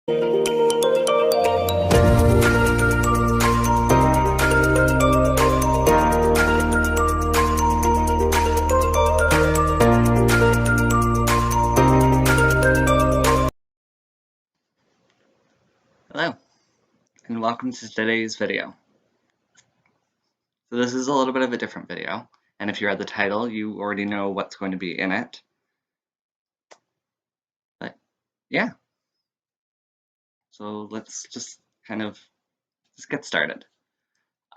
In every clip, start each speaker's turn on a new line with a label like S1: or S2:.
S1: Hello, and welcome to today's video. So this is a little bit of a different video, and if you read the title, you already know what's going to be in it. But yeah, so let's just get started.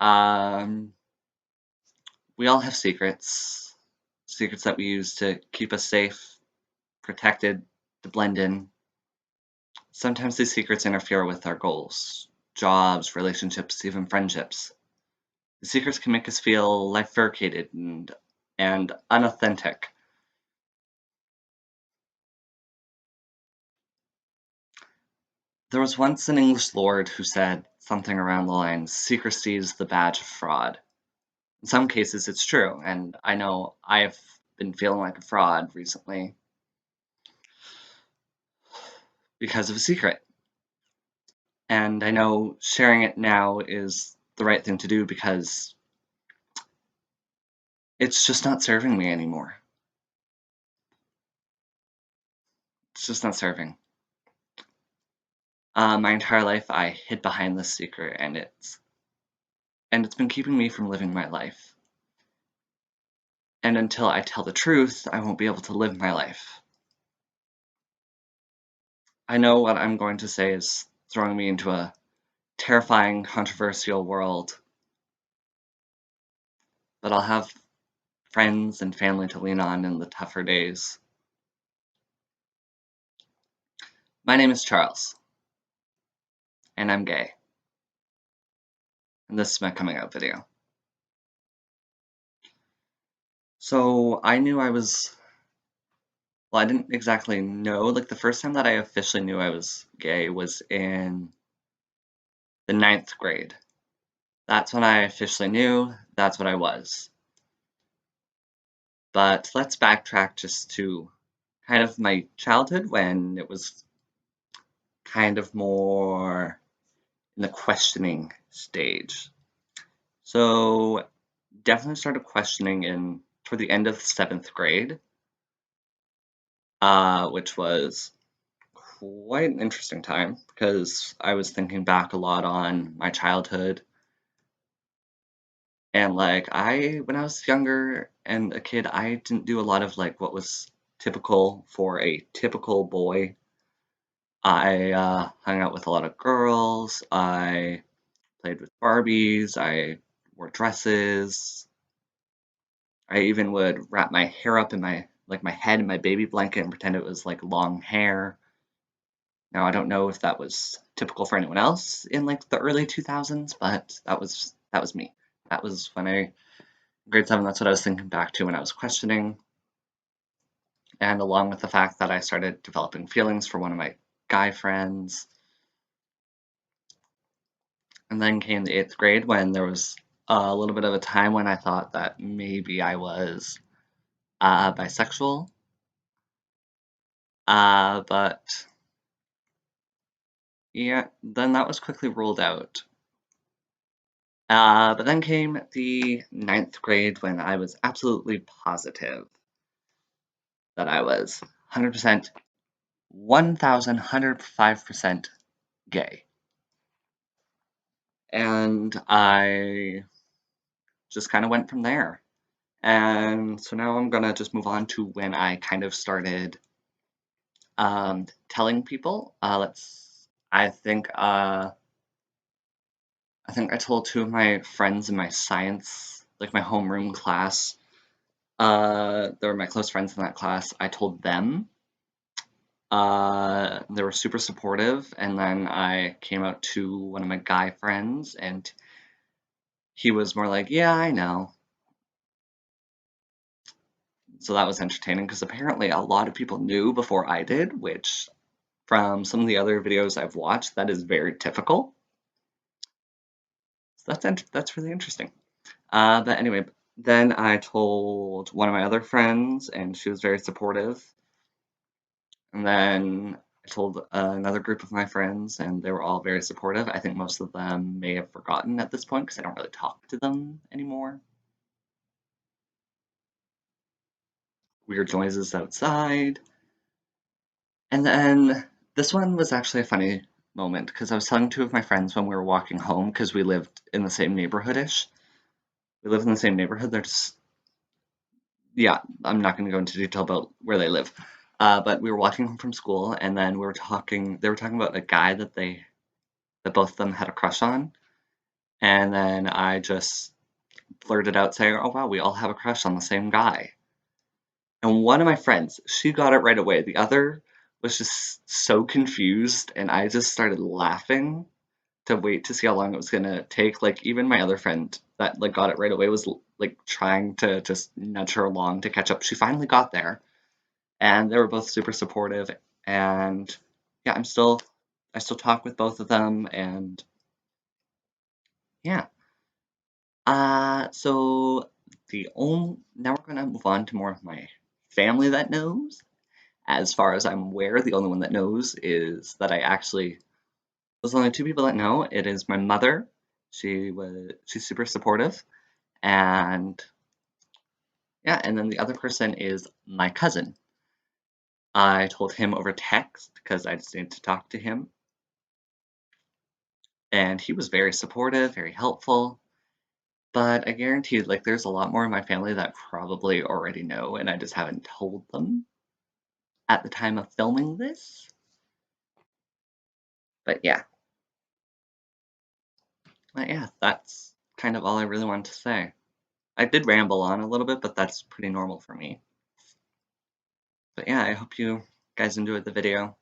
S1: We all have secrets that we use to keep us safe, protected, to blend in. Sometimes these secrets interfere with our goals, jobs, relationships, even friendships. The secrets can make us feel bifurcated and unauthentic. There was once an English lord who said something around the lines, secrecy is the badge of fraud. In some cases, it's true, and I know I've been feeling like a fraud recently because of a secret. And I know sharing it now is the right thing to do because it's just not serving me anymore. It's just not serving. My entire life, I hid behind this secret, and it's been keeping me from living my life. And until I tell the truth, I won't be able to live my life. I know what I'm going to say is throwing me into a terrifying, controversial world, but I'll have friends and family to lean on in the tougher days. My name is Charles, and I'm gay, and this is my coming out video. So I knew I was, well, I didn't exactly know, like the first time that I officially knew I was gay was in the 9th grade. That's when I officially knew that's what I was. But let's backtrack just to kind of my childhood when it was kind of more in the questioning stage. So definitely started questioning toward the end of 7th grade, which was quite an interesting time because I was thinking back a lot on my childhood. And like when I was younger and a kid, I didn't do a lot of like what was typical for a typical boy. I hung out with a lot of girls. I played with Barbies. I wore dresses. I even would wrap my hair up in my head in my baby blanket and pretend it was like long hair. Now I don't know if that was typical for anyone else in like the early 2000s, but that was me. That was when grade 7, that's what I was thinking back to when I was questioning. And along with the fact that I started developing feelings for one of my guy friends. And then came the 8th grade when there was a little bit of a time when I thought that maybe I was bisexual. But yeah, then that was quickly ruled out. But then came the 9th grade when I was absolutely positive that I was 100%, 1,105% gay. And I just kind of went from there. And so now I'm gonna just move on to when I kind of started telling people. I think I told 2 of my friends in my science, like my homeroom class. They were my close friends in that class. I told them. They were super supportive, and then I came out to one of my guy friends, and he was more like, "Yeah, I know." So that was entertaining because apparently a lot of people knew before I did, which from some of the other videos I've watched, that is very typical. So that's really interesting. But anyway, then I told one of my other friends, and she was very supportive. And then I told another group of my friends, and they were all very supportive. I think most of them may have forgotten at this point because I don't really talk to them anymore. Weird noises outside. And then this one was actually a funny moment because I was telling two of my friends when we were walking home because we lived in the same neighborhood-ish. We live in the same neighborhood. They're just, yeah, I'm not going to go into detail about where they live. But we were walking home from school, and then they were talking about a guy that both of them had a crush on. And then I just blurted out saying, "Oh wow, we all have a crush on the same guy." And one of my friends, she got it right away. The other was just so confused, and I just started laughing to wait to see how long it was gonna take. Like even my other friend that like got it right away was like trying to just nudge her along to catch up. She finally got there, and they were both super supportive. And yeah, I still talk with both of them, and yeah. So the only now we're gonna move on to more of my family that knows. As far as I'm aware, the only one that knows is that there's only two people that know. It is my mother. She's super supportive, and yeah, and then the other person is my cousin. I told him over text because I just needed to talk to him, and he was very supportive, very helpful. But I guarantee, like, there's a lot more in my family that probably already know, and I just haven't told them at the time of filming this. But yeah, that's kind of all I really wanted to say. I did ramble on a little bit, but that's pretty normal for me. But yeah, I hope you guys enjoyed the video.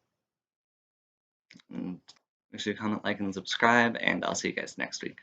S1: And make sure you comment, like, and subscribe, and I'll see you guys next week.